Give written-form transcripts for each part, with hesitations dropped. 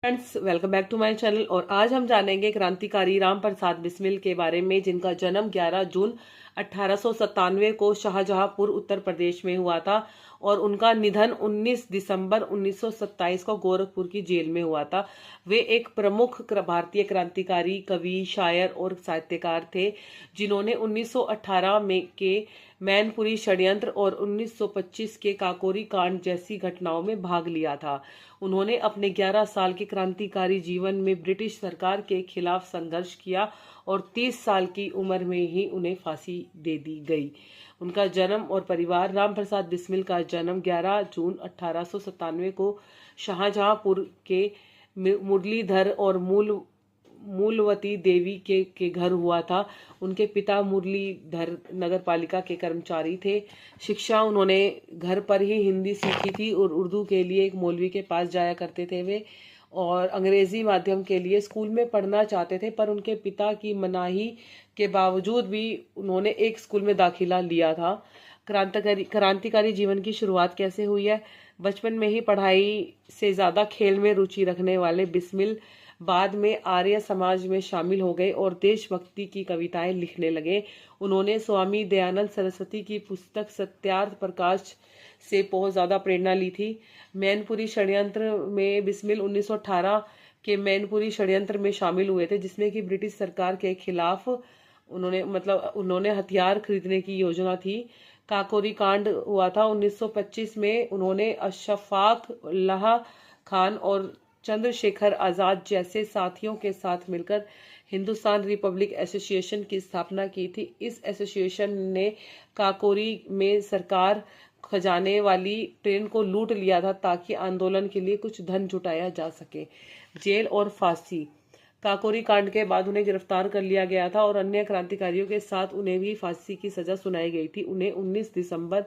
Friends, welcome back to my channel. और आज हम जानेंगे क्रांतिकारी राम प्रसाद बिस्मिल के बारे में, जिनका जन्म 11 जून 1897 को शाहजहांपुर उत्तर प्रदेश में हुआ था और उनका निधन 19 दिसंबर 1927 को गोरखपुर की जेल में हुआ था। वे एक प्रमुख भारतीय क्रांतिकारी, कवि, शायर और साहित्यकार थे, जिन्होंने 1918 में के मैनपुरी षड्यंत्र और 1925 के काकोरी कांड जैसी घटनाओं में भाग लिया था। उन्होंने अपने 11 साल के क्रांतिकारी जीवन में ब्रिटिश सरकार के खिलाफ संघर्ष किया और 30 साल की उम्र में ही उन्हें फांसी दे दी गई। उनका जन्म और परिवार। राम प्रसाद बिस्मिल का जन्म 11 जून 1897 को शाहजहांपुर के मुरलीधर और मूलवती देवी के घर हुआ था। उनके पिता मुरलीधर नगर पालिका के कर्मचारी थे। शिक्षा उन्होंने घर पर ही हिंदी सीखी थी और उर्दू के लिए एक मौलवी के पास जाया करते थे वे, और अंग्रेजी माध्यम के लिए स्कूल में पढ़ना चाहते थे, पर उनके पिता की मनाही के बावजूद भी उन्होंने एक स्कूल में दाखिला लिया था। क्रांतिकारी जीवन की शुरुआत कैसे हुई है? बचपन में ही पढ़ाई से ज़्यादा खेल में रुचि रखने वाले बिस्मिल बाद में आर्य समाज में शामिल हो गए और देशभक्ति की कविताएं लिखने लगे। उन्होंने स्वामी दयानंद सरस्वती की पुस्तक सत्यार्थ प्रकाश से बहुत ज़्यादा प्रेरणा ली थी। मैनपुरी षड्यंत्र में बिस्मिल 1918 के मैनपुरी षड्यंत्र में शामिल हुए थे, जिसमें कि ब्रिटिश सरकार के खिलाफ उन्होंने हथियार खरीदने की योजना थी। काकोरी कांड हुआ था 1925 में। उन्होंने अशफाक उल्लाह खान और चंद्रशेखर आजाद जैसे साथियों के साथ मिलकर हिंदुस्तान रिपब्लिक एसोसिएशन की स्थापना की थी। इस एसोसिएशन ने काकोरी में सरकार खजाने वाली ट्रेन को लूट लिया था ताकि आंदोलन के लिए कुछ धन जुटाया जा सके। जेल और फांसी। काकोरी कांड के बाद उन्हें गिरफ्तार कर लिया गया था और अन्य क्रांतिकारियों के साथ उन्हें भी फांसी की सजा सुनाई गई थी। उन्हें 19 दिसंबर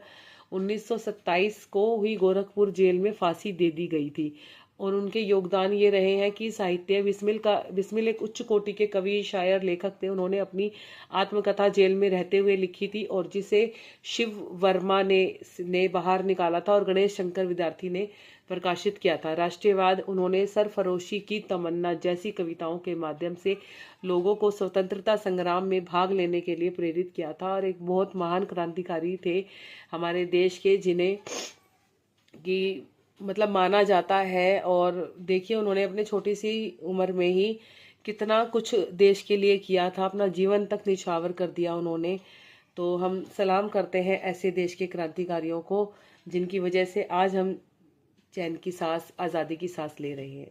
1927 को ही गोरखपुर जेल में फांसी दे दी गई थी। और उनके योगदान ये रहे हैं कि साहित्य। बिस्मिल एक उच्च कोटि के कवि, शायर, लेखक थे। उन्होंने अपनी आत्मकथा जेल में रहते हुए लिखी थी और जिसे शिव वर्मा ने बाहर निकाला था और गणेश शंकर विद्यार्थी ने प्रकाशित किया था। राष्ट्रीयवाद। उन्होंने सरफरोशी की तमन्ना जैसी कविताओं के माध्यम से लोगों को स्वतंत्रता संग्राम में भाग लेने के लिए प्रेरित किया था और एक बहुत महान क्रांतिकारी थे हमारे देश के, जिन्हें कि माना जाता है। और देखिए, उन्होंने अपने छोटी सी उम्र में ही कितना कुछ देश के लिए किया था, अपना जीवन तक निछावर कर दिया उन्होंने। तो हम सलाम करते हैं ऐसे देश के क्रांतिकारियों को, जिनकी वजह से आज हम चैन की सांस, आज़ादी की सांस ले रहे हैं।